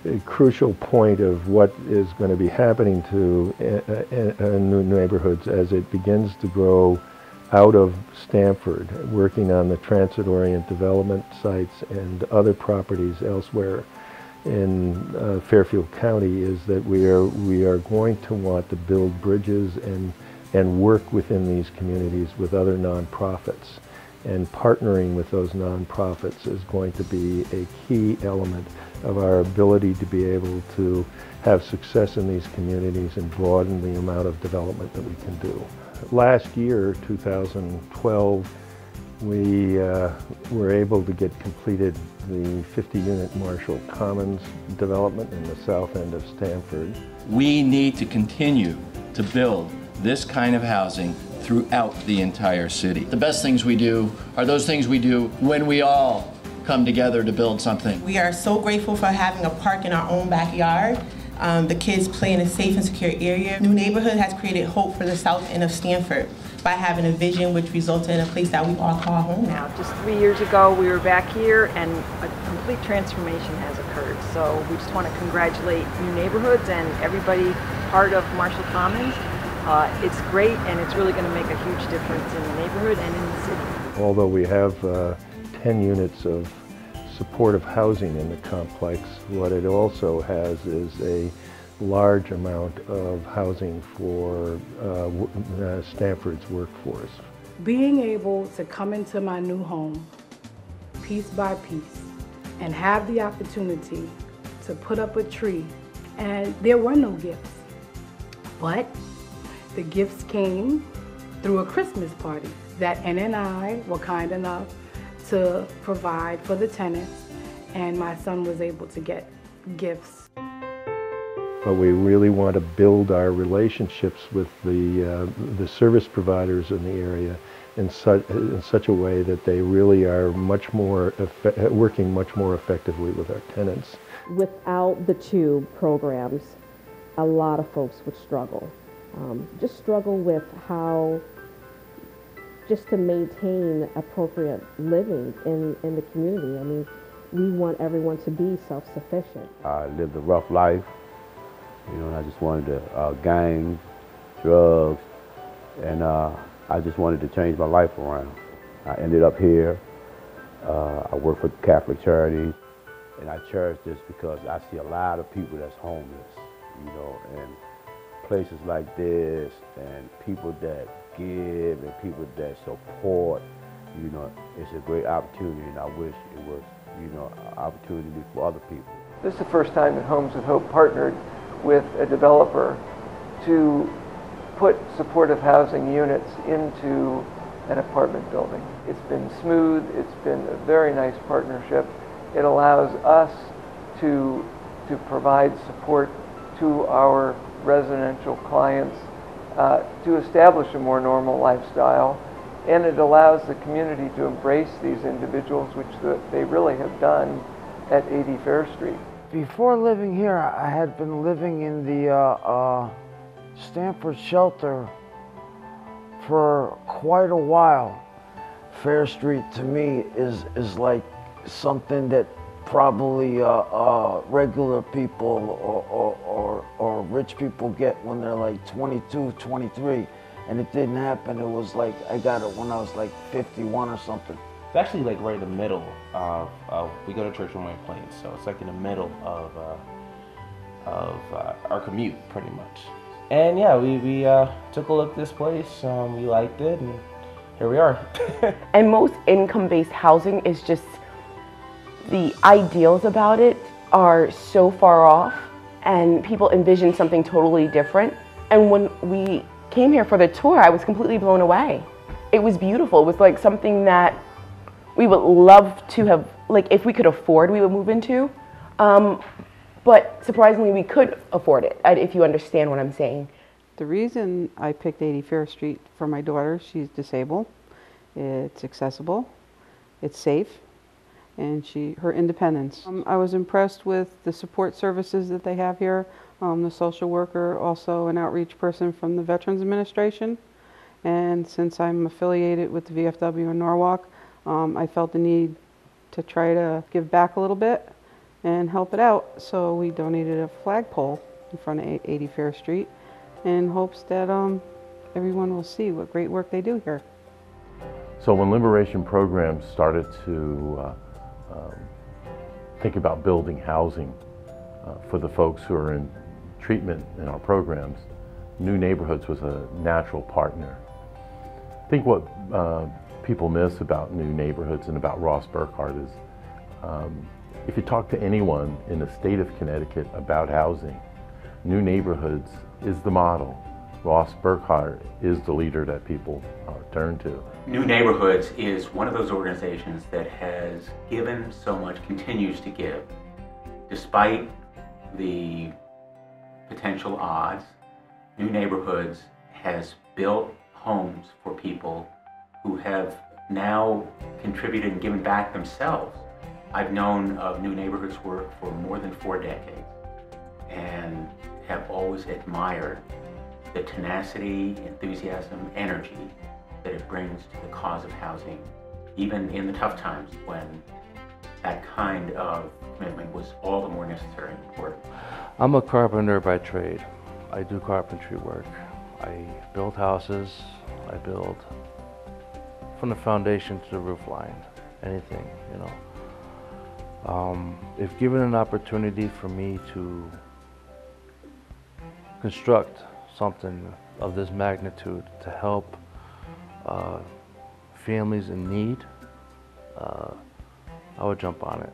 a crucial point of what is going to be happening to new neighborhoods as it begins to grow out of Stamford, working on the transit-oriented development sites and other properties elsewhere in Fairfield County, is that we are going to want to build bridges and work within these communities with other nonprofits. And partnering with those nonprofits is going to be a key element of our ability to be able to have success in these communities and broaden the amount of development that we can do. Last year, 2012, we were able to get completed the 50-unit Marshall Commons development in the south end of Stamford. We need to continue to build this kind of housing throughout the entire city. The best things we do are those things we do when we all come together to build something. We are so grateful for having a park in our own backyard. The kids play in a safe and secure area. New Neighborhood has created hope for the south end of Stamford by having a vision which resulted in a place that we all call home now. Just 3 years ago, we were back here and a complete transformation has occurred. So we just want to congratulate New Neighborhoods and everybody part of Marshall Commons. It's great, and it's really going to make a huge difference in the neighborhood and in the city. Although we have 10 units of supportive housing in the complex, what it also has is a large amount of housing for Stamford's workforce. Being able to come into my new home piece by piece and have the opportunity to put up a tree, and there were no gifts, but the gifts came through a Christmas party that Ann and I were kind enough to provide for the tenants, and my son was able to get gifts. But we really want to build our relationships with the service providers in the area in such a way that they really are much more working much more effectively with our tenants. Without the two programs, a lot of folks would struggle. Just struggle with how just to maintain appropriate living in the community. I mean, we want everyone to be self-sufficient. I lived a rough life, you know, and I just wanted to gangs, drugs, and I just wanted to change my life around. I ended up here. I work for Catholic Charities, and I cherish this because I see a lot of people that's homeless, you know, and places like this and people that give and people that support, you know, it's a great opportunity, and I wish it was, you know, an opportunity for other people. This is the first time that Homes with Hope partnered with a developer to put supportive housing units into an apartment building. It's been smooth, it's been a very nice partnership. It allows us to provide support to our residential clients to establish a more normal lifestyle, and it allows the community to embrace these individuals, which they really have done at 80 Fair Street. Before living here, I had been living in the Stamford shelter for quite a while. Fair Street to me is like something that probably regular people or rich people get when they're like 22, 23, and it didn't happen. It was like, I got it when I was like 51 or something. It's actually like right in the middle of we go to church in White Plains, so it's like in the middle of our commute, pretty much. And yeah, we took a look at this place, we liked it, and here we are. And most income-based housing is just, the ideals about it are so far off, and people envision something totally different. And when we came here for the tour, I was completely blown away. It was beautiful. It was like something that we would love to have, like if we could afford, we would move into. But surprisingly, we could afford it, if you understand what I'm saying. The reason I picked 80 Fair Street for my daughter, she's disabled. It's accessible, it's safe, and her independence. I was impressed with the support services that they have here. The social worker, also an outreach person from the Veterans Administration. And since I'm affiliated with the VFW in Norwalk, I felt the need to try to give back a little bit and help it out. So we donated a flagpole in front of 80 Fair Street in hopes that everyone will see what great work they do here. So when Liberation Programs started to think about building housing for the folks who are in treatment in our programs, New Neighborhoods was a natural partner. I think what people miss about New Neighborhoods and about Ross Burkhardt is if you talk to anyone in the state of Connecticut about housing, New Neighborhoods is the model. Ross Burkhardt is the leader that people turn to. New Neighborhoods is one of those organizations that has given so much, continues to give, despite the potential odds. New Neighborhoods has built homes for people who have now contributed and given back themselves. I've known of New Neighborhoods work for more than 4 decades and have always admired the tenacity, enthusiasm, energy that it brings to the cause of housing, even in the tough times when that kind of commitment was all the more necessary and important. I'm a carpenter by trade. I do carpentry work. I build houses. I build from the foundation to the roof line, anything, you know. If given an opportunity for me to construct something of this magnitude to help families in need, I would jump on it.